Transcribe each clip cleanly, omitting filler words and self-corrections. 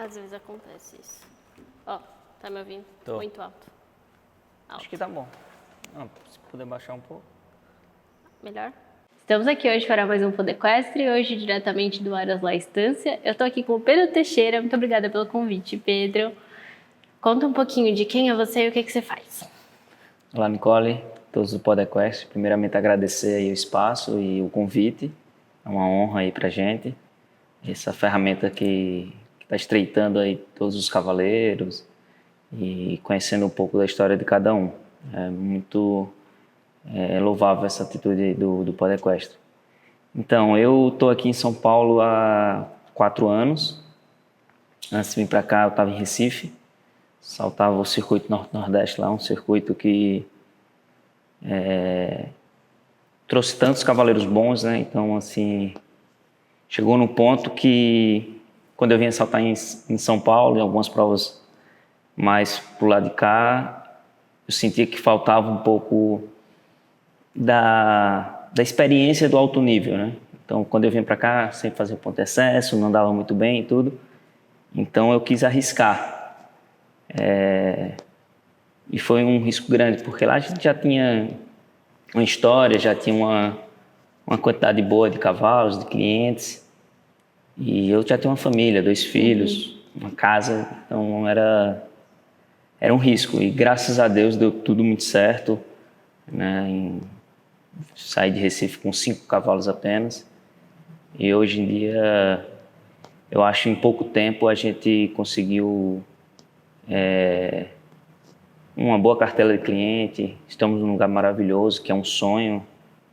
Às vezes acontece isso. Ó, tá me ouvindo? Tô. Muito alto. Acho que tá bom. Não, se puder baixar um pouco. Melhor? Estamos aqui hoje para mais um Podequestre, hoje diretamente do Aras La Estância. Eu tô aqui com o Pedro Teixeira, muito obrigada pelo convite, Pedro. Conta um pouquinho de quem é você e o que você faz. Olá, Nicole, todos do Podequest. Primeiramente, agradecer aí o espaço e o convite. É uma honra aí pra gente. Essa ferramenta que está estreitando aí todos os cavaleiros e conhecendo um pouco da história de cada um. É muito louvável essa atitude do Podequest. Então, eu estou aqui em São Paulo há 4 anos. Antes de vir para cá, eu estava em Recife. Saltava o circuito Norte-Nordeste lá, um circuito que trouxe tantos cavaleiros bons, né? Então, assim, chegou no ponto que, quando eu vinha saltar em São Paulo, em algumas provas mais pro lado de cá, eu sentia que faltava um pouco da experiência do alto nível, né? Então, quando eu vinha para cá, sempre fazia ponto de excesso, não andava muito bem e tudo. Então, eu quis arriscar. E foi um risco grande, porque lá a gente já tinha uma história, já tinha uma quantidade boa de cavalos, de clientes. E eu já tenho uma família, 2 filhos, uma casa, então era um risco. E graças a Deus deu tudo muito certo, né? Saí de Recife com 5 cavalos apenas. E hoje em dia, eu acho que em pouco tempo a gente conseguiu uma boa cartela de cliente. Estamos num lugar maravilhoso, que é um sonho.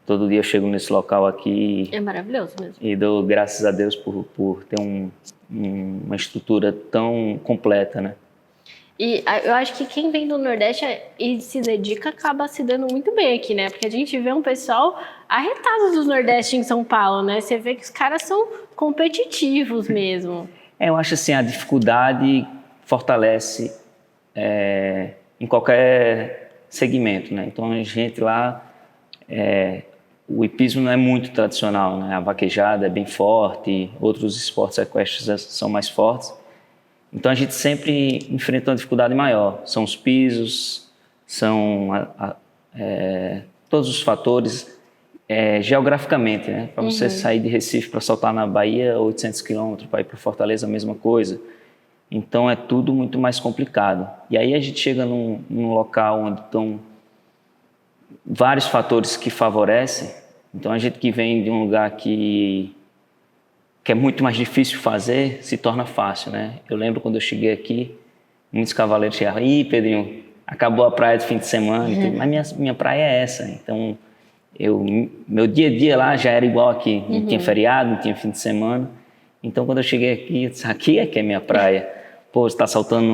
Todo dia eu chego nesse local aqui É maravilhoso mesmo. e dou graças a Deus por ter uma estrutura tão completa, né? E eu acho que quem vem do Nordeste e se dedica acaba se dando muito bem aqui, né? Porque a gente vê um pessoal arretado do Nordeste em São Paulo, né? Você vê que os caras são competitivos mesmo. Eu acho assim, a dificuldade fortalece em qualquer segmento, né? Então a gente lá, o hipismo não é muito tradicional, né? A vaquejada é bem forte, outros esportes equestres são mais fortes. Então a gente sempre enfrenta uma dificuldade maior. São os pisos, são todos os fatores geograficamente, né? Para você sair de Recife para soltar na Bahia, 800 quilômetros, para ir para Fortaleza, a mesma coisa. Então é tudo muito mais complicado. E aí a gente chega num local onde estão vários fatores que favorecem. Então a gente que vem de um lugar que é muito mais difícil fazer, se torna fácil, né? Eu lembro quando eu cheguei aqui, muitos cavaleiros chegavam: "Ih, Pedrinho, acabou a praia do fim de semana", mas minha praia é essa. Então, meu dia a dia lá já era igual aqui, não tinha feriado, não tinha fim de semana. Então, quando eu cheguei aqui, eu disse: aqui é que é minha praia. Pô, você está saltando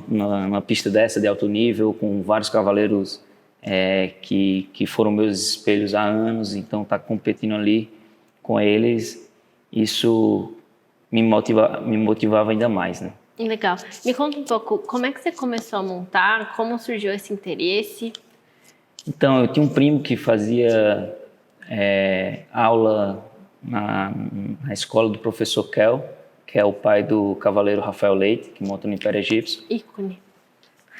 numa pista dessa de alto nível, com vários cavaleiros que foram meus espelhos há anos, então tá competindo ali com eles. Isso me motivava ainda mais, né? Legal. Me conta um pouco, como é que você começou a montar? Como surgiu esse interesse? Então, eu tinha um primo que fazia aula na escola do professor Kel, que é o pai do cavaleiro Rafael Leite, que monta no Império Egípcio. Ícone.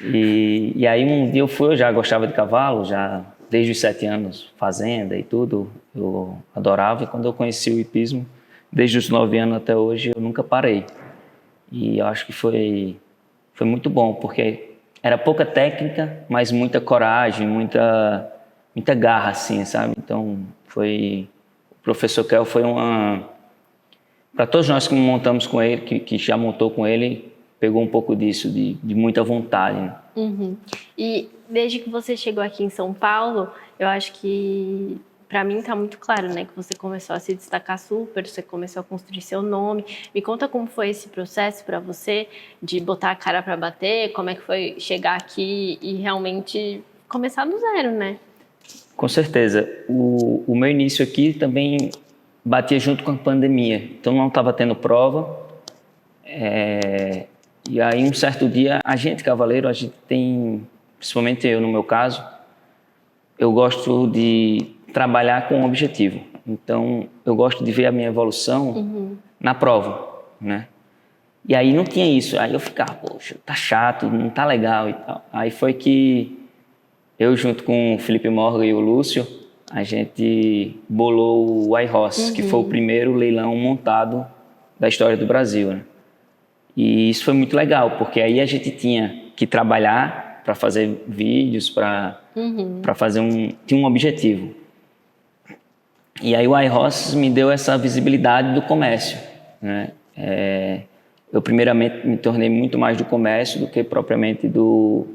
E aí um dia eu já gostava de cavalo, já desde os 7 anos, fazenda e tudo, eu adorava. E quando eu conheci o hipismo, desde os 9 anos até hoje, eu nunca parei. E eu acho que foi muito bom, porque era pouca técnica, mas muita coragem, muita garra, assim, sabe? Então, o professor Kel foi para todos nós que montamos com ele, que já montou com ele, pegou um pouco disso, de muita vontade, né? E desde que você chegou aqui em São Paulo, eu acho que para mim tá muito claro, né, que você começou a se destacar super, você começou a construir seu nome. Me conta como foi esse processo para você de botar a cara para bater, como é que foi chegar aqui e realmente começar do zero, né? Com certeza. O meu início aqui também batia junto com a pandemia, então não estava tendo prova. E aí, um certo dia, a gente, cavaleiro, a gente tem, principalmente eu no meu caso, eu gosto de trabalhar com um objetivo. Então, eu gosto de ver a minha evolução na prova, né? E aí não tinha isso. Aí eu ficava, poxa, tá chato, não tá legal e tal. Aí foi que eu, junto com o Felipe Morgan e o Lúcio, a gente bolou o iHorse, que foi o primeiro leilão montado da história do Brasil, né? E isso foi muito legal, porque aí a gente tinha que trabalhar para fazer vídeos, para fazer tinha um objetivo. E aí o iHorse me deu essa visibilidade do comércio, né? Eu primeiramente me tornei muito mais do comércio do que propriamente do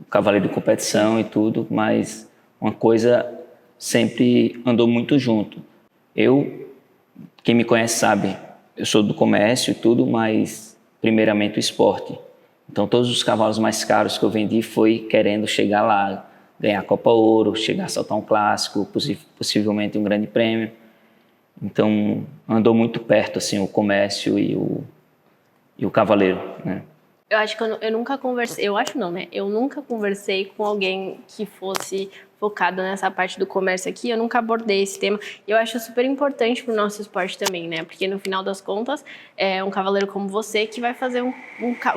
cavaleiro de competição e tudo, mas uma coisa sempre andou muito junto. Quem me conhece sabe, eu sou do comércio e tudo, mas primeiramente o esporte. Então todos os cavalos mais caros que eu vendi foi querendo chegar lá, ganhar a Copa Ouro, chegar a saltar um clássico, possivelmente um grande prêmio. Então andou muito perto assim o comércio e o cavaleiro, né? Eu acho que eu nunca conversei, eu acho não, né? Eu nunca conversei com alguém que fosse focado nessa parte do comércio aqui, eu nunca abordei esse tema. E eu acho super importante pro nosso esporte também, né? Porque no final das contas, é um cavaleiro como você que vai fazer um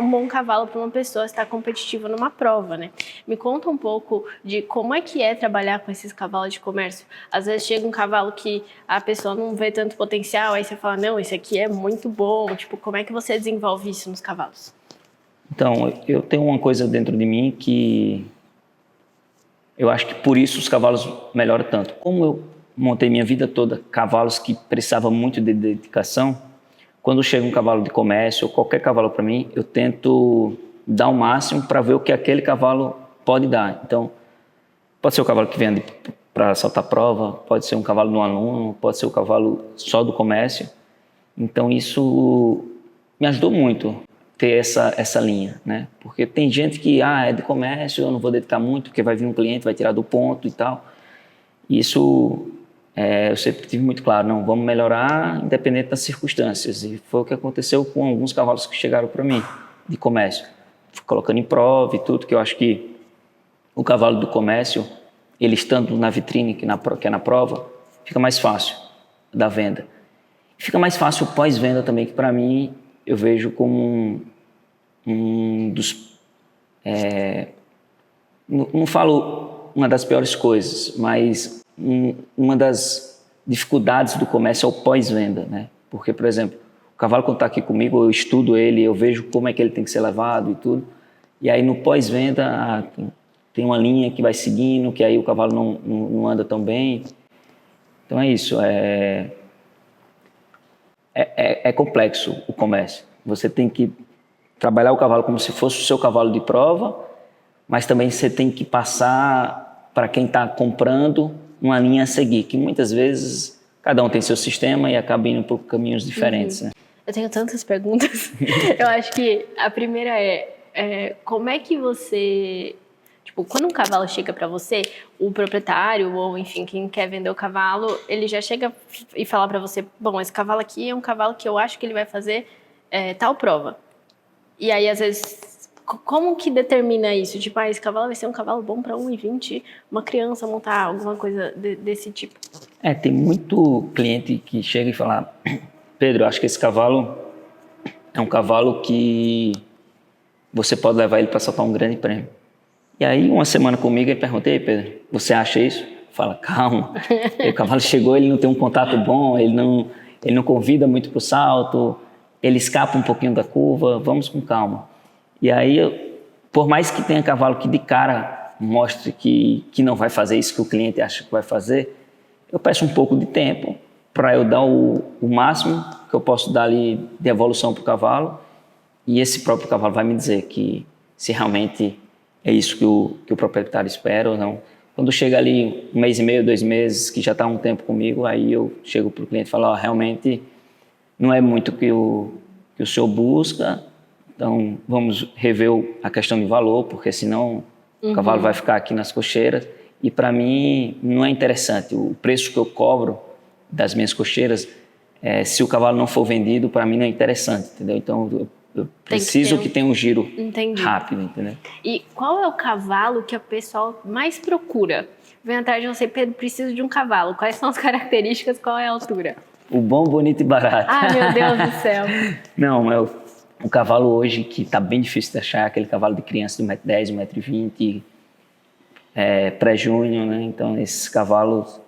bom cavalo para uma pessoa estar competitiva numa prova, né? Me conta um pouco de como é que é trabalhar com esses cavalos de comércio. Às vezes chega um cavalo que a pessoa não vê tanto potencial, aí você fala, não, esse aqui é muito bom. Tipo, como é que você desenvolve isso nos cavalos? Então, eu tenho uma coisa dentro de mim que eu acho que por isso os cavalos melhoram tanto. Como eu montei minha vida toda cavalos que precisavam muito de dedicação, quando chega um cavalo de comércio ou qualquer cavalo para mim, eu tento dar o máximo para ver o que aquele cavalo pode dar. Então, pode ser o cavalo que vem para saltar prova, pode ser um cavalo de um aluno, pode ser o cavalo só do comércio. Então, isso me ajudou muito ter essa linha, né? Porque tem gente que, é de comércio, eu não vou dedicar muito, porque vai vir um cliente, vai tirar do ponto e tal. E isso, eu sempre tive muito claro, não, vamos melhorar independente das circunstâncias. E foi o que aconteceu com alguns cavalos que chegaram para mim, de comércio. Fui colocando em prova e tudo, que eu acho que o cavalo do comércio, ele estando na vitrine, que é na prova, fica mais fácil da venda. Fica mais fácil o pós-venda também, que para mim eu vejo como um dos... não falo uma das piores coisas, mas uma das dificuldades do comércio é o pós-venda, né? Porque, por exemplo, o cavalo quando está aqui comigo, eu estudo ele, eu vejo como é que ele tem que ser levado e tudo. E aí no pós-venda tem uma linha que vai seguindo, que aí o cavalo não anda tão bem. Então é isso, é complexo o comércio. Você tem que trabalhar o cavalo como se fosse o seu cavalo de prova, mas também você tem que passar para quem está comprando uma linha a seguir, que muitas vezes cada um tem seu sistema e acaba indo por caminhos diferentes. Né? Eu tenho tantas perguntas. Eu acho que a primeira como é que você... Tipo, quando um cavalo chega para você, o proprietário ou, enfim, quem quer vender o cavalo, ele já chega e fala para você, bom, esse cavalo aqui é um cavalo que eu acho que ele vai fazer tal prova. E aí, às vezes, como que determina isso? Tipo, esse cavalo vai ser um cavalo bom para 1,20, uma criança montar, alguma coisa desse tipo. Tem muito cliente que chega e fala, Pedro, eu acho que esse cavalo é um cavalo que você pode levar ele para saltar um grande prêmio. E aí, uma semana comigo, eu perguntei, Pedro, você acha isso? Fala, calma. O cavalo chegou, ele não tem um contato bom, ele não convida muito para o salto, ele escapa um pouquinho da curva, vamos com calma. E aí, por mais que tenha cavalo que de cara mostre que não vai fazer isso que o cliente acha que vai fazer, eu peço um pouco de tempo para eu dar o máximo que eu posso dar ali de evolução para o cavalo, e esse próprio cavalo vai me dizer que se realmente é isso que o proprietário espera ou não. Quando chega ali 1 mês e meio, 2 meses, que já está um tempo comigo, aí eu chego para o cliente e falo, realmente não é muito que o senhor busca, então vamos rever a questão de valor, porque senão o cavalo vai ficar aqui nas cocheiras. E para mim não é interessante. O preço que eu cobro das minhas cocheiras, se o cavalo não for vendido, para mim não é interessante, entendeu? Então eu preciso que tenha um giro rápido, entendeu? E qual é o cavalo que o pessoal mais procura? Vem atrás de você, Pedro, preciso de um cavalo. Quais são as características, qual é a altura? O bom, bonito e barato. Ah, meu Deus do céu. Não, O cavalo hoje, que está bem difícil de achar, é aquele cavalo de criança de 1,10 m, 1,20 m, pré-júnior, né? Então, esses cavalos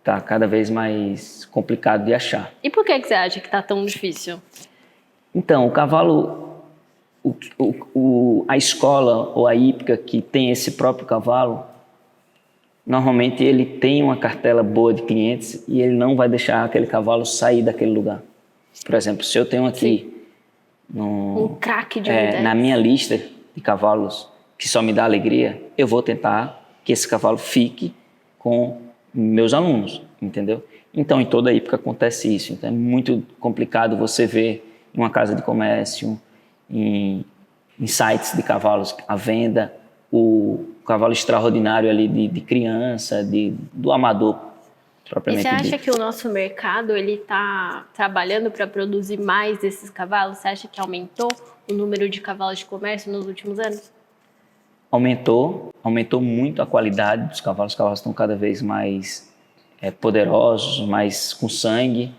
tá cada vez mais complicado de achar. E por que você acha que tá tão difícil? Então, o cavalo, a escola ou a hípica que tem esse próprio cavalo, normalmente ele tem uma cartela boa de clientes e ele não vai deixar aquele cavalo sair daquele lugar. Por exemplo, se eu tenho aqui um craque de na minha lista de cavalos que só me dá alegria, eu vou tentar que esse cavalo fique com meus alunos, entendeu? Então, em toda hípica acontece isso. Então, é muito complicado você ver em uma casa de comércio, em sites de cavalos à venda, o cavalo extraordinário ali de criança, do amador propriamente dito. E você acha que o nosso mercado ele está trabalhando para produzir mais desses cavalos? Você acha que aumentou o número de cavalos de comércio nos últimos anos? Aumentou muito a qualidade dos cavalos. Os cavalos estão cada vez mais poderosos, mais com sangue.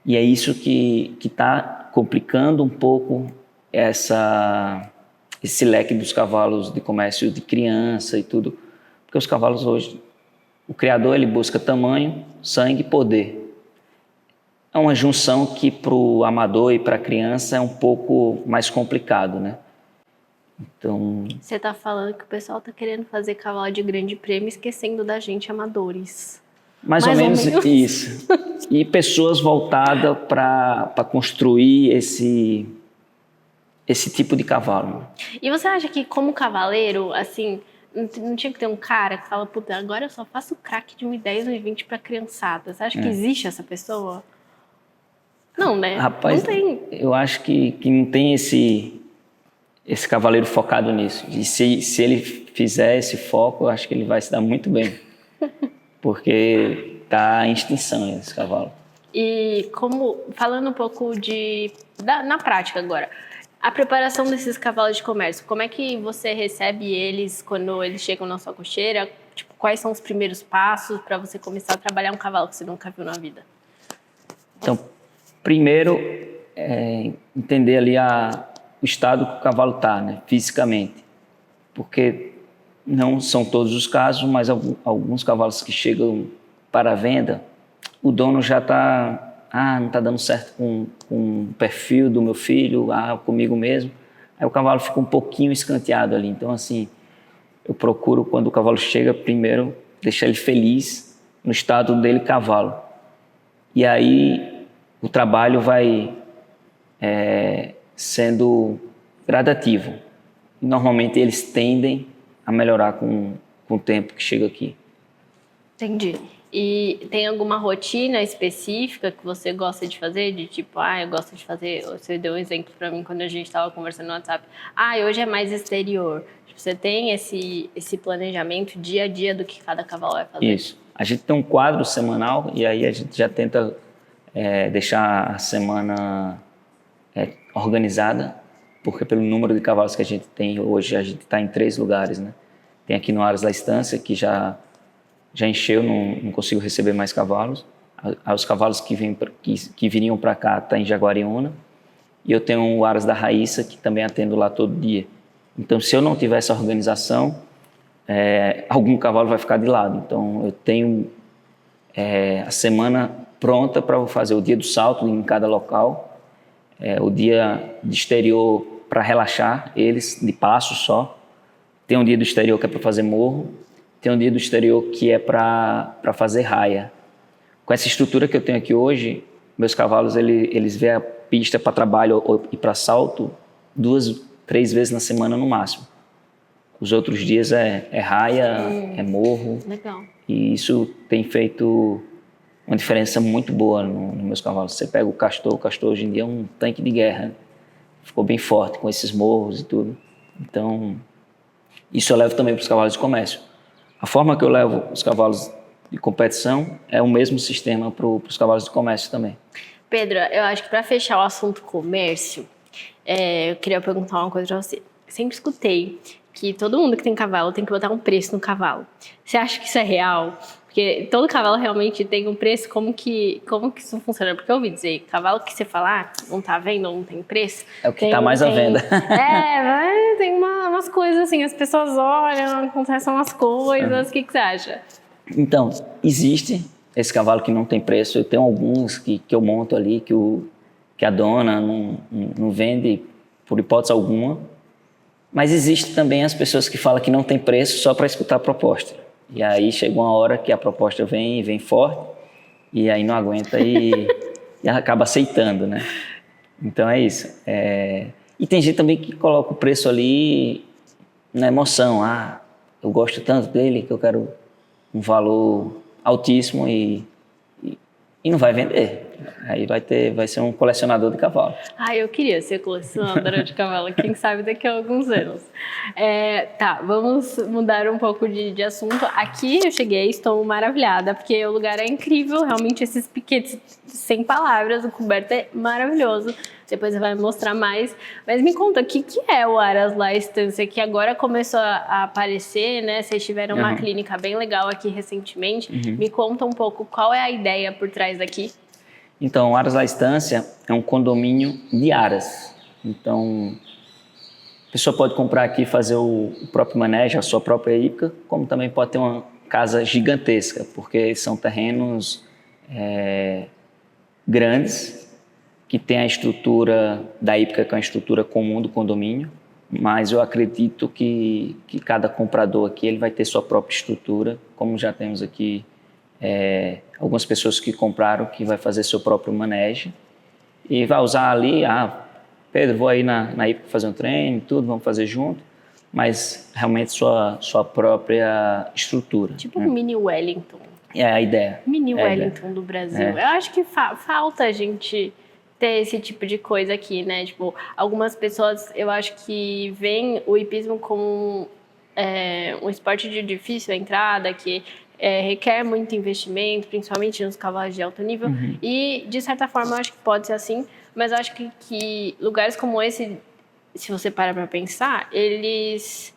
E é isso que está complicando um pouco esse leque dos cavalos de comércio de criança e tudo. Porque os cavalos hoje, o criador ele busca tamanho, sangue e poder. É uma junção que para o amador e para a criança é um pouco mais complicado, né? Então, você está falando que o pessoal está querendo fazer cavalo de grande prêmio esquecendo da gente amadores. Mais ou menos isso. E pessoas voltadas para construir esse tipo de cavalo. E você acha que como cavaleiro, assim, não tinha que ter um cara que fala, puta, agora eu só faço craque de 1,10, 1,20 para criançada. Você acha que existe essa pessoa? Não, né? Rapaz, não tem. Eu acho que não tem esse cavaleiro focado nisso. E se ele fizer esse foco, eu acho que ele vai se dar muito bem. Porque está em extinção esse cavalo. E falando um pouco na prática agora, a preparação desses cavalos de comércio, como é que você recebe eles quando eles chegam na sua cocheira? Tipo, quais são os primeiros passos para você começar a trabalhar um cavalo que você nunca viu na vida? Então, primeiro, entender ali o estado que o cavalo está, né, fisicamente. Porque não são todos os casos, mas alguns cavalos que chegam para a venda, o dono já está... não está dando certo com o perfil do meu filho, comigo mesmo. Aí o cavalo fica um pouquinho escanteado ali. Então, assim, eu procuro, quando o cavalo chega, primeiro, deixar ele feliz no estado dele cavalo. E aí o trabalho vai sendo gradativo. E, normalmente, eles tendem a melhorar com o tempo que chega aqui. Entendi. E tem alguma rotina específica que você gosta de fazer? De tipo, eu gosto de fazer... Você deu um exemplo para mim quando a gente estava conversando no WhatsApp. Hoje é mais exterior. Você tem esse planejamento dia a dia do que cada cavalo vai fazer? Isso. A gente tem um quadro semanal e aí a gente já tenta deixar a semana organizada, porque pelo número de cavalos que a gente tem hoje, a gente está em 3 lugares, né? Tem aqui no Aras da Estância, que já encheu, não consigo receber mais cavalos. Os cavalos que viriam para cá estão em Jaguariúna. E eu tenho o Aras da Raíssa, que também atendo lá todo dia. Então, se eu não tiver essa organização, algum cavalo vai ficar de lado. Então, eu tenho a semana pronta para fazer o dia do salto em cada local, o dia de exterior para relaxar eles, de passo só. Tem um dia do exterior que é para fazer morro. Tem um dia do exterior que é para fazer raia. Com essa estrutura que eu tenho aqui hoje, meus cavalos eles vêem a pista para trabalho e para salto 2, 3 vezes na semana no máximo. Os outros dias é raia, é morro. Legal. E isso tem feito uma diferença muito boa nos meus cavalos. Você pega o castor hoje em dia é um tanque de guerra. Ficou bem forte com esses morros e tudo. Então, isso eu levo também para os cavalos de comércio. A forma que eu levo os cavalos de competição é o mesmo sistema para os cavalos de comércio também. Pedro, eu acho que para fechar o assunto comércio, eu queria perguntar uma coisa para você. Sempre escutei que todo mundo que tem cavalo tem que botar um preço no cavalo. Você acha que isso é real? Porque todo cavalo realmente tem um preço, como que isso funciona? Porque eu ouvi dizer, cavalo que você fala, não tá vendo, não tem preço. É o que tá mais à venda. Tem umas coisas assim, as pessoas olham, acontecem umas coisas, o que você acha? Então, existe esse cavalo que não tem preço. Eu tenho alguns que eu monto ali, que a dona não vende por hipótese alguma. Mas existe também as pessoas que falam que não tem preço só para escutar a proposta. E aí chega uma hora que a proposta vem forte, e aí não aguenta e acaba aceitando, né? Então é isso. E tem gente também que coloca o preço ali na emoção. Eu gosto tanto dele que eu quero um valor altíssimo e não vai vender. Aí vai ser um colecionador de cavalo. Eu queria ser colecionadora de cavalo, quem sabe daqui a alguns anos. Vamos mudar um pouco de assunto. Aqui eu cheguei, estou maravilhada, porque o lugar é incrível, realmente esses piquetes sem palavras, o coberto é maravilhoso. Depois você vai mostrar mais. Mas me conta, o que é o Aras La Estância, que agora começou a aparecer, né? Vocês tiveram uma clínica bem legal aqui recentemente. Me conta um pouco qual é a ideia por trás daqui. Então, o Aras La Estância é um condomínio de aras. Então, a pessoa pode comprar aqui e fazer o próprio manejo, a sua própria hípica, como também pode ter uma casa gigantesca, porque são terrenos grandes, que tem a estrutura da hípica, que é uma estrutura comum do condomínio, mas eu acredito que cada comprador aqui ele vai ter sua própria estrutura, como já temos aqui algumas pessoas que compraram, que vai fazer seu próprio manejo e vai usar ali, Pedro, vou aí na hípica fazer um treino, tudo, vamos fazer junto, mas realmente sua própria estrutura. Tipo um mini Wellington. É a ideia. Mini Wellington do Brasil. Eu acho que falta a gente ter esse tipo de coisa aqui, né? Tipo, algumas pessoas, eu acho que veem o hipismo como um esporte de difícil entrada, que requer muito investimento, principalmente nos cavalos de alto nível. E, de certa forma, eu acho que pode ser assim, mas eu acho que lugares como esse, se você parar para pensar, eles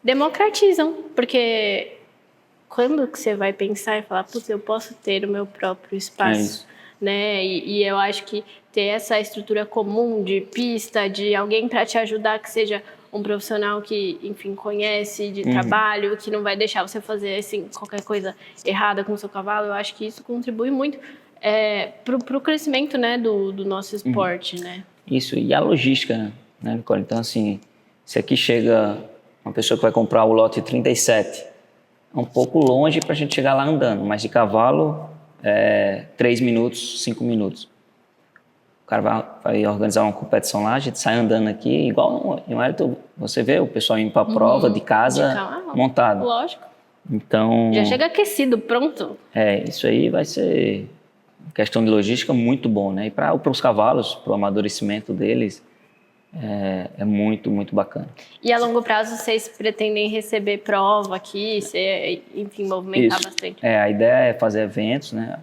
democratizam, porque quando que você vai pensar e falar, putz, eu posso ter o meu próprio espaço, né? E eu acho que ter essa estrutura comum de pista, de alguém para te ajudar, que seja um profissional que, enfim, conhece de trabalho, que não vai deixar você fazer assim, qualquer coisa errada com o seu cavalo, eu acho que isso contribui muito para o crescimento, né, do nosso esporte, né? Isso, e a logística, né, Nicole? Então, assim, se aqui chega uma pessoa que vai comprar o lote 37, é um pouco longe para a gente chegar lá andando, mas de cavalo, 3 minutos, 5 minutos. O cara vai organizar uma competição lá, a gente sai andando aqui, igual no Wellington, você vê o pessoal indo para a prova de casa montado. Lógico. Então, já chega aquecido, pronto. Isso aí vai ser questão de logística muito bom, né? E para os cavalos, para o amadurecimento deles, é muito, muito bacana. E a longo prazo vocês pretendem receber prova aqui, enfim, movimentar bastante? A ideia é fazer eventos, né?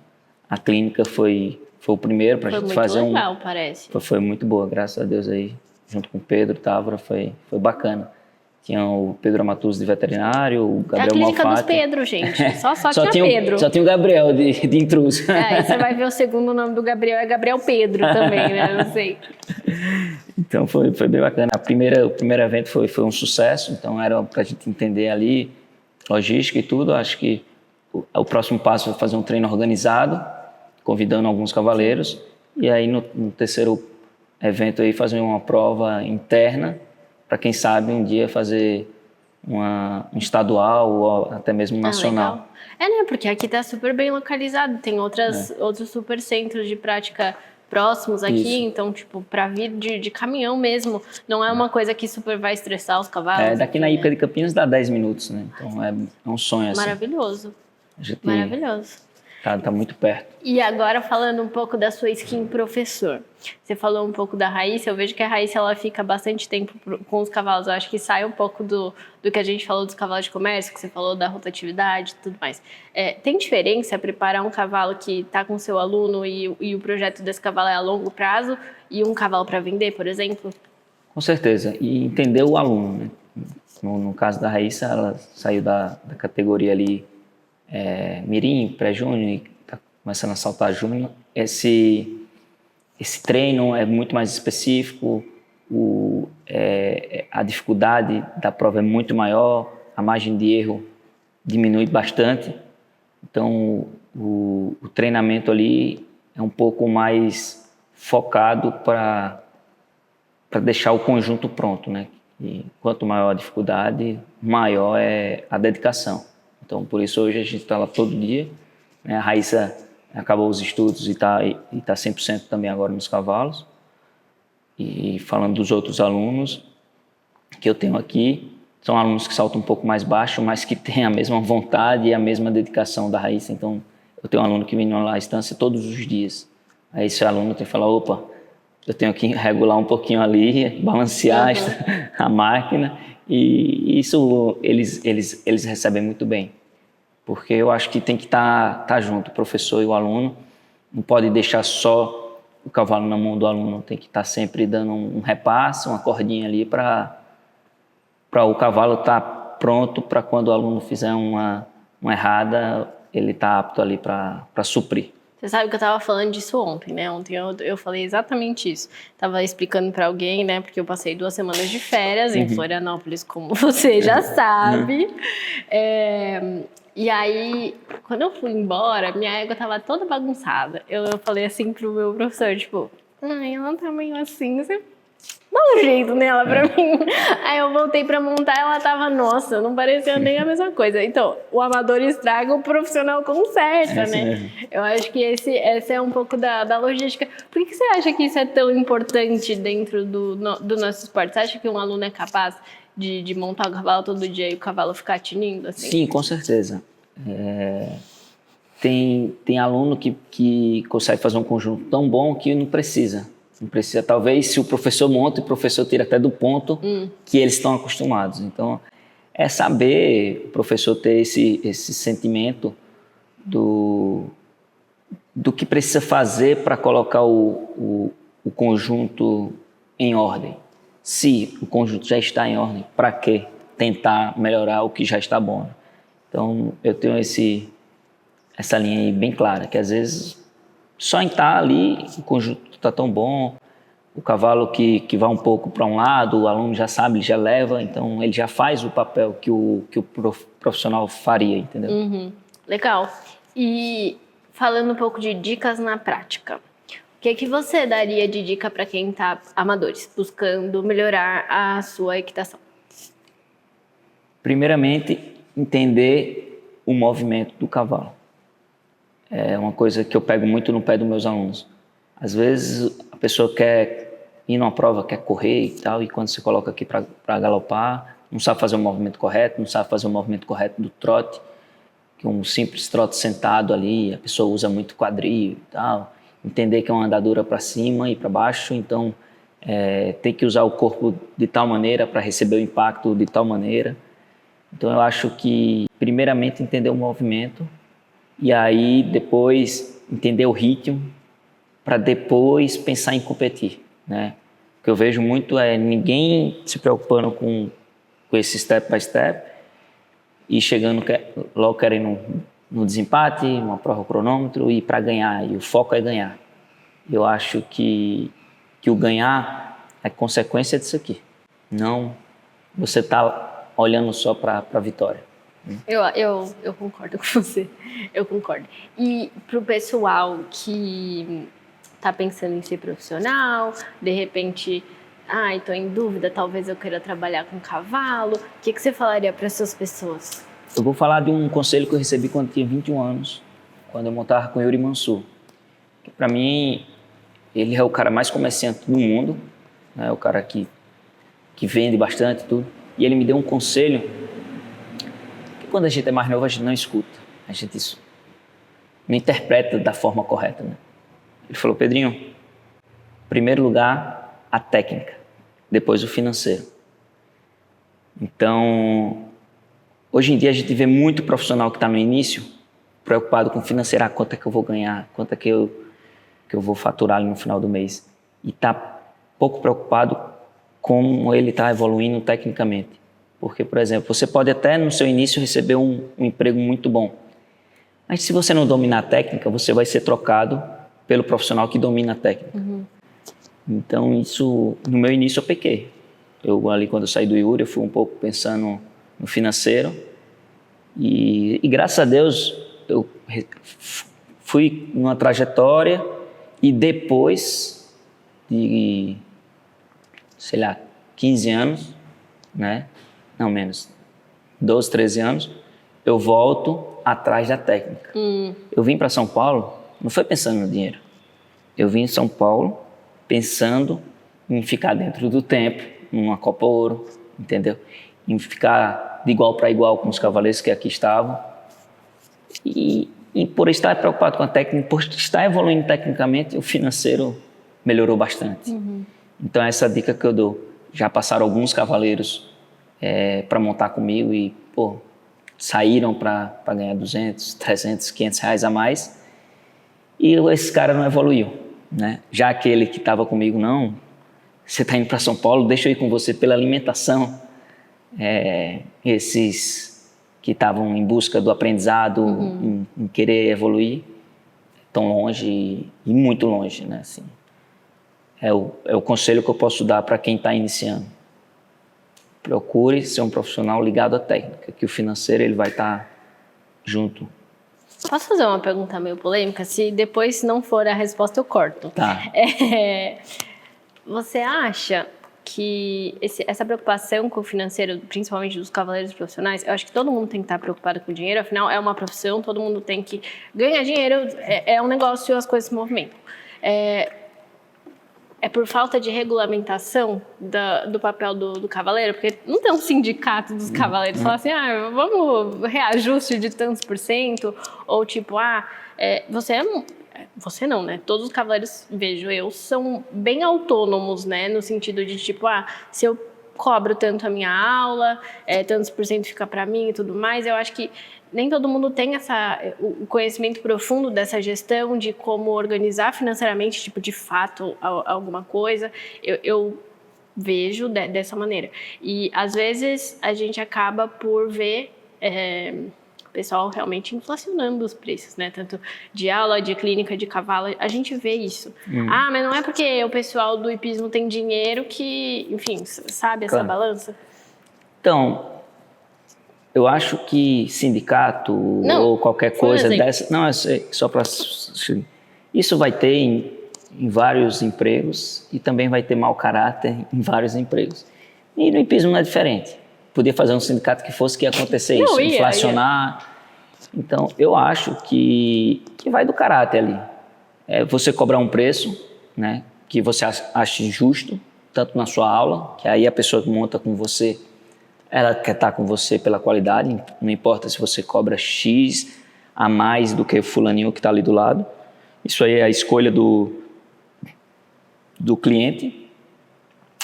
A clínica foi o primeiro para a gente fazer Foi muito legal, parece. Foi muito boa, graças a Deus aí, junto com o Pedro Távora, foi bacana. Tinha o Pedro Amatuzzi de veterinário, o Gabriel Malfatti. A clínica dos Pedro, gente. Só tinha Pedro. Só tinha o Gabriel de intruso. Aí você vai ver o segundo nome do Gabriel, é Gabriel Pedro também, né? Não sei. Então foi bem bacana. O primeiro evento foi um sucesso, então era para a gente entender ali logística e tudo. Acho que o próximo passo é fazer um treino organizado, convidando alguns cavaleiros, e aí no terceiro evento aí fazer uma prova interna, para quem sabe um dia fazer um estadual ou até mesmo um nacional. Legal. Né? Porque aqui está super bem localizado, tem outros super centros de prática próximos aqui, isso. Então, tipo, para vir de caminhão mesmo, não é uma coisa que super vai estressar os cavalos. Daqui na hípica de Campinas dá 10 minutos, né? Então é um sonho assim. Maravilhoso. Maravilhoso. Tá muito perto. E agora falando um pouco da sua skin professor. Você falou um pouco da Raíssa, eu vejo que a Raíssa ela fica bastante tempo com os cavalos. Eu acho que sai um pouco do que a gente falou dos cavalos de comércio, que você falou da rotatividade e tudo mais. Tem diferença preparar um cavalo que está com seu aluno e o projeto desse cavalo é a longo prazo e um cavalo para vender, por exemplo? Com certeza. E entender o aluno, né? No caso da Raíssa, ela saiu da categoria ali mirim, pré-júnior, e está começando a saltar júnior, esse treino é muito mais específico, a dificuldade da prova é muito maior, a margem de erro diminui bastante. Então, o treinamento ali é um pouco mais focado para deixar o conjunto pronto, né? E quanto maior a dificuldade, maior é a dedicação. Então, por isso hoje a gente está lá todo dia, né? A Raíssa acabou os estudos e tá 100% também agora nos cavalos. E falando dos outros alunos que eu tenho aqui, são alunos que saltam um pouco mais baixo, mas que têm a mesma vontade e a mesma dedicação da Raíssa. Então, eu tenho um aluno que vem na estância todos os dias. Aí esse aluno tem que falar, opa, eu tenho que regular um pouquinho ali, balancear a máquina. E isso eles recebem muito bem. Porque eu acho que tem que estar junto, o professor e o aluno. Não pode deixar só o cavalo na mão do aluno, tem que estar sempre dando um repasse, uma cordinha ali para o cavalo estar pronto para quando o aluno fizer uma errada, ele está apto ali para suprir. Você sabe que eu estava falando disso ontem, né? Ontem eu falei exatamente isso. Estava explicando para alguém, né? Porque eu passei 2 semanas de férias em Florianópolis, como você já sabe. E aí, quando eu fui embora, minha égua tava toda bagunçada. Eu falei assim pro meu professor, tipo, ai, ela tá meio assim, você dá um jeito nela pra mim. Aí eu voltei pra montar, ela tava, nossa, não parecia nem a mesma coisa. Então, o amador estraga, o profissional conserta, né? Mesmo. Eu acho que esse é um pouco da logística. Por que você acha que isso é tão importante dentro do nosso esporte? Você acha que um aluno é capaz de montar o cavalo todo dia e o cavalo ficar tinindo assim? Sim, com certeza. Tem aluno que consegue fazer um conjunto tão bom que não precisa. Não precisa, talvez, se o professor monta, o professor tira até do ponto que eles estão acostumados. Então, é saber o professor ter esse sentimento do que precisa fazer para colocar o conjunto em ordem. Se o conjunto já está em ordem, para que tentar melhorar o que já está bom? Então, eu tenho essa linha aí bem clara, que às vezes só em estar ali, o conjunto está tão bom, o cavalo que vai um pouco para um lado, o aluno já sabe, ele já leva, então ele já faz o papel que o profissional faria, entendeu? Legal. E falando um pouco de dicas na prática, o que você daria de dica para quem está amadores, buscando melhorar a sua equitação? Primeiramente, entender o movimento do cavalo. É uma coisa que eu pego muito no pé dos meus alunos. Às vezes a pessoa quer ir numa prova, quer correr e tal, e quando se coloca aqui para galopar, não sabe fazer o movimento correto, não sabe fazer o movimento correto do trote, que um simples trote sentado ali, a pessoa usa muito quadril e tal. Entender que é uma andadura para cima e para baixo, então tem que usar o corpo de tal maneira para receber o impacto de tal maneira. Então eu acho que primeiramente entender o movimento e aí depois entender o ritmo para depois pensar em competir, né? O que eu vejo muito é ninguém se preocupando com esse step by step e chegando logo querendo no desempate, uma prova cronômetro e para ganhar, e o foco é ganhar. Eu acho que o ganhar é consequência disso aqui, não você está olhando só para a vitória. Eu concordo com você, eu concordo. E para o pessoal que está pensando em ser profissional, de repente, estou em dúvida, talvez eu queira trabalhar com cavalo, o que você falaria para essas pessoas? Eu vou falar de um conselho que eu recebi quando tinha 21 anos, quando eu montava com Yuri Mansur. Para mim, ele é o cara mais comerciante do mundo, né? O cara que vende bastante tudo. E ele me deu um conselho que quando a gente é mais novo, a gente não escuta. A gente não interpreta da forma correta, né? Ele falou, Pedrinho, em primeiro lugar, a técnica, depois o financeiro. Então, hoje em dia a gente vê muito profissional que está no início preocupado com financeiro, quanto é que eu vou ganhar, quanto é que eu vou faturar ali no final do mês. E está pouco preocupado com ele está evoluindo tecnicamente. Porque, por exemplo, você pode até no seu início receber um emprego muito bom, Mas se você não dominar a técnica, você vai ser trocado pelo profissional que domina a técnica. Então, isso, no meu início, eu pequei. Ali, quando eu saí do IUR, eu fui um pouco pensando no financeiro. E graças a Deus, eu fui numa trajetória e depois de, sei lá, 15 anos, né? Não menos, 12, 13 anos, eu volto atrás da técnica. Eu vim para São Paulo, não foi pensando no dinheiro. Eu vim em São Paulo pensando em ficar dentro do tempo, numa Copa Ouro, entendeu? Em ficar de igual para igual com os cavaleiros que aqui estavam. E por estar preocupado com a técnica, por estar evoluindo tecnicamente, o financeiro melhorou bastante. Então, essa dica que eu dou. Já passaram alguns cavaleiros para montar comigo e, saíram para ganhar 200, 300, 500 reais a mais. E esse cara não evoluiu, né? Já aquele que estava comigo, não, você está indo para São Paulo, deixa eu ir com você pela alimentação. Esses que estavam em busca do aprendizado, em querer evoluir, estão longe e muito longe, né? Assim, é o conselho que eu posso dar para quem está iniciando. Procure ser um profissional ligado à técnica, que o financeiro ele vai estar junto. Posso fazer uma pergunta meio polêmica? Se depois não for a resposta, eu corto. Tá. Você acha que essa preocupação com o financeiro, principalmente dos cavaleiros profissionais, eu acho que todo mundo tem que estar preocupado com o dinheiro, afinal é uma profissão, todo mundo tem que ganhar dinheiro, é um negócio, as coisas se movimentam. É por falta de regulamentação do papel do cavaleiro? Porque não tem um sindicato dos cavaleiros que fala assim, vamos reajuste de tantos %, ou tipo, você não, né? Todos os cavaleiros, vejo eu, são bem autônomos, né? No sentido de tipo, se eu cobro tanto a minha aula, tantos % fica para mim e tudo mais, eu acho que nem todo mundo tem o conhecimento profundo dessa gestão, de como organizar financeiramente, tipo, de fato, alguma coisa. Eu vejo dessa maneira. E, às vezes, a gente acaba por ver o pessoal realmente inflacionando os preços, né? Tanto de aula, de clínica, de cavalo, a gente vê isso. Mas não é porque o pessoal do hipismo tem dinheiro que, enfim, sabe essa balança? Então, eu acho que sindicato ou qualquer coisa dessa... Não, só para... Isso vai ter em vários empregos e também vai ter mau caráter em vários empregos. E no hipismo não é diferente. Podia fazer um sindicato que fosse que ia acontecer isso, inflacionar. Então, eu acho que vai do caráter ali. Você cobrar um preço, né, que você ache justo, tanto na sua aula, que aí a pessoa que monta com você, ela quer estar com você pela qualidade, não importa se você cobra X a mais do que o fulaninho que está ali do lado. Isso aí é a escolha do cliente.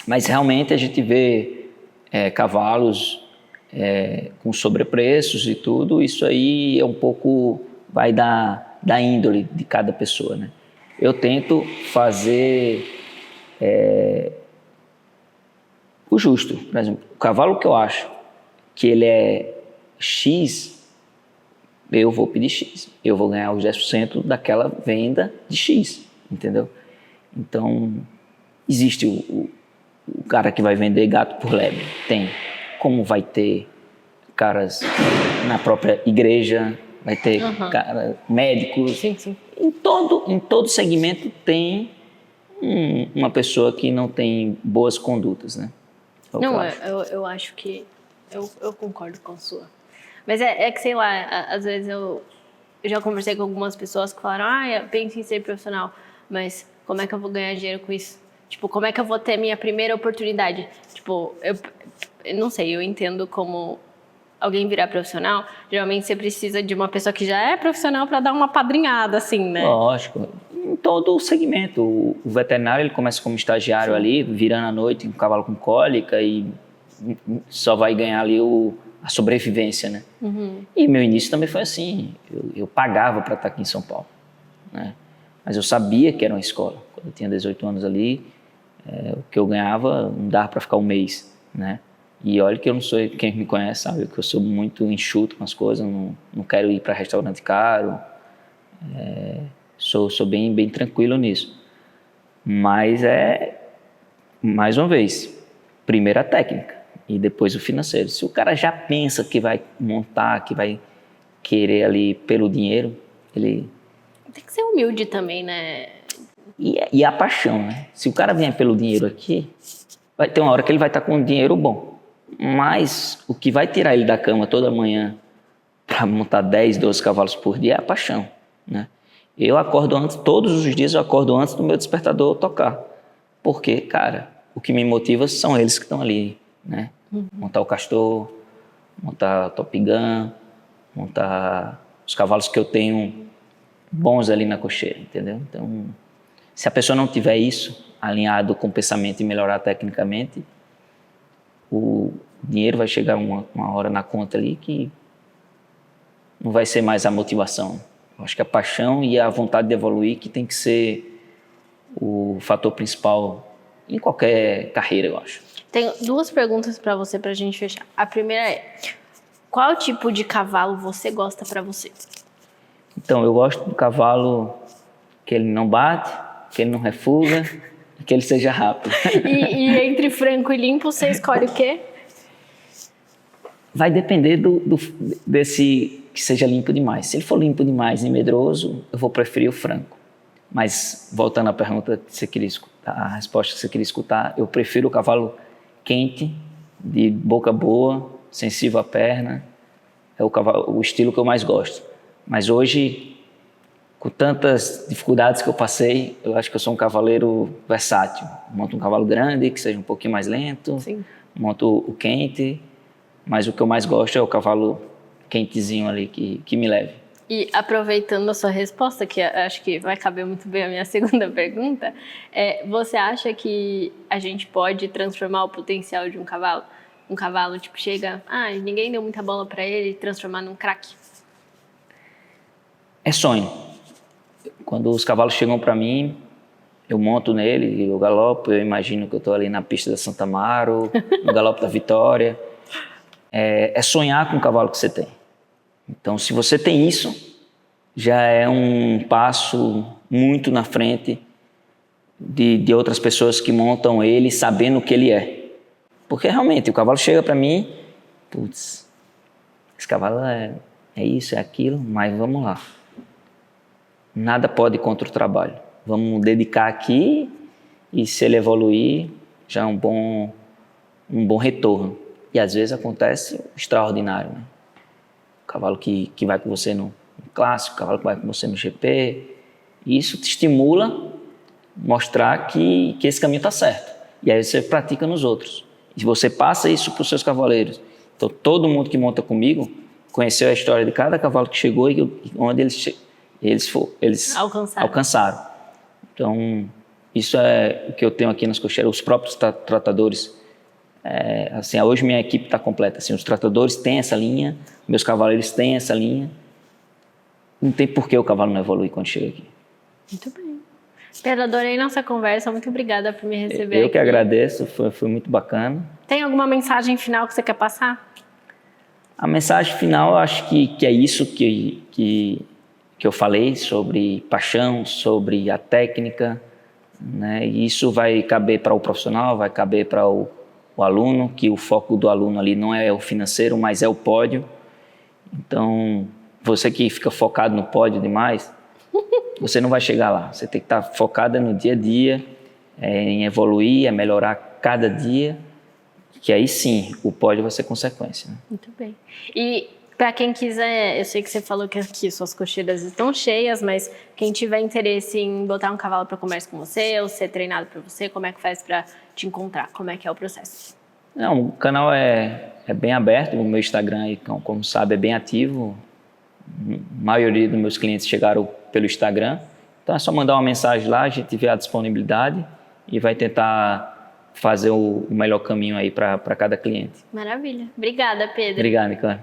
Mas realmente a gente vê cavalos com sobrepreços e tudo. Isso aí é um pouco, vai da índole de cada pessoa, né? Eu tento fazer o justo. Por exemplo, o cavalo que eu acho que ele é X, eu vou pedir X. Eu vou ganhar os 10% daquela venda de X, entendeu? Então, existe o cara que vai vender gato por lebre. Tem. Como vai ter caras na própria igreja, vai ter médicos. Sim. Em todo segmento tem uma pessoa que não tem boas condutas, né? Eu acho que eu concordo com a sua. Mas que, sei lá, às vezes eu já conversei com algumas pessoas que falaram, eu penso em ser profissional, mas como é que eu vou ganhar dinheiro com isso? Tipo, como é que eu vou ter minha primeira oportunidade? Tipo, eu não sei, eu entendo como alguém virar profissional, geralmente você precisa de uma pessoa que já é profissional para dar uma padrinhada, assim, né? Lógico. Em todo o segmento. O veterinário, ele começa como estagiário ali, virando à noite um cavalo com cólica e só vai ganhar ali a sobrevivência, né? E meu início também foi assim. Eu pagava para estar aqui em São Paulo, né? Mas eu sabia que era uma escola. Quando eu tinha 18 anos ali, o que eu ganhava não dava para ficar um mês, né? E olha que eu não sou, quem me conhece sabe que eu sou muito enxuto com as coisas, não quero ir para restaurante caro, sou bem tranquilo nisso. Mas mais uma vez, primeiro a técnica e depois o financeiro. Se o cara já pensa que vai montar, que vai querer ali pelo dinheiro, ele... Tem que ser humilde também, né? E a paixão, né? Se o cara vier pelo dinheiro aqui, vai ter uma hora que ele vai estar com um dinheiro bom. Mas o que vai tirar ele da cama toda manhã para montar 10, 12 cavalos por dia é a paixão, né? Eu acordo antes, todos os dias eu acordo antes do meu despertador tocar. Porque, cara, o que me motiva são eles que estão ali, né? Montar o Castor, montar o Top Gun, montar os cavalos que eu tenho bons ali na cocheira, entendeu? Então, se a pessoa não tiver isso alinhado com o pensamento e melhorar tecnicamente, o dinheiro vai chegar uma hora na conta ali que não vai ser mais a motivação. Eu acho que a paixão e a vontade de evoluir que tem que ser o fator principal em qualquer carreira, eu acho. Tenho 2 perguntas para você pra gente fechar. A primeira é: qual tipo de cavalo você gosta para você? Então, eu gosto do cavalo que ele não bate, que ele não refuga, que ele seja rápido. E entre franco e limpo, você escolhe o quê? Vai depender desse que seja limpo demais. Se ele for limpo demais e medroso, eu vou preferir o franco. Mas, voltando à pergunta que você queria escutar, a resposta que você queria escutar, eu prefiro o cavalo quente, de boca boa, sensível à perna. É o estilo que eu mais gosto. Mas hoje, com tantas dificuldades que eu passei, eu acho que eu sou um cavaleiro versátil. Monto um cavalo grande, que seja um pouquinho mais lento. Sim. Monto o quente, mas o que eu mais gosto é o cavalo quentezinho ali, que me leve. E aproveitando a sua resposta, que acho que vai caber muito bem a minha segunda pergunta, você acha que a gente pode transformar o potencial de um cavalo? Um cavalo, tipo, chega, ninguém deu muita bola para ele, transformar num craque? É sonho. Quando os cavalos chegam para mim, eu monto nele, eu galopo, eu imagino que eu estou ali na pista da Santa Amaro, no galopo da Vitória. É sonhar com o cavalo que você tem. Então, se você tem isso, já é um passo muito na frente de outras pessoas que montam ele sabendo o que ele é. Porque realmente, o cavalo chega para mim, putz, esse cavalo é isso, é aquilo, mas vamos lá. Nada pode contra o trabalho. Vamos dedicar aqui e se ele evoluir, já é um bom retorno. E às vezes acontece o extraordinário, né? O cavalo que vai com você no clássico, o cavalo que vai com você no GP. E isso te estimula mostrar que esse caminho está certo. E aí você pratica nos outros. E você passa isso para os seus cavaleiros. Então todo mundo que monta comigo conheceu a história de cada cavalo que chegou e onde eles alcançaram. Então isso é o que eu tenho aqui nas cocheiras. Os próprios tratadores, assim, hoje minha equipe está completa. Assim, os tratadores têm essa linha, meus cavaleiros têm essa linha. Não tem por que o cavalo não evoluir quando chega aqui. Muito bem. Pedro, adorei nossa conversa. Muito obrigada por me receber Eu que agradeço, foi muito bacana. Tem alguma mensagem final que você quer passar? A mensagem final, eu acho que é isso que eu falei, sobre paixão, sobre a técnica, né? E isso vai caber para o profissional, vai caber para o aluno, que o foco do aluno ali não é o financeiro, mas é o pódio. Então, você que fica focado no pódio demais, você não vai chegar lá. Você tem que estar focada no dia a dia, em evoluir, melhorar cada dia, que aí sim, o pódio vai ser consequência, né? Muito bem. E para quem quiser, eu sei que você falou que aqui suas cocheiras estão cheias, mas quem tiver interesse em botar um cavalo para comércio com você, ou ser treinado por você, como é que faz para te encontrar? Como é que é o processo? Não, o canal é bem aberto, o meu Instagram, como sabe, é bem ativo. A maioria dos meus clientes chegaram pelo Instagram. Então é só mandar uma mensagem lá, a gente vê a disponibilidade e vai tentar fazer o melhor caminho aí para cada cliente. Maravilha. Obrigada, Pedro. Obrigado, Nicole.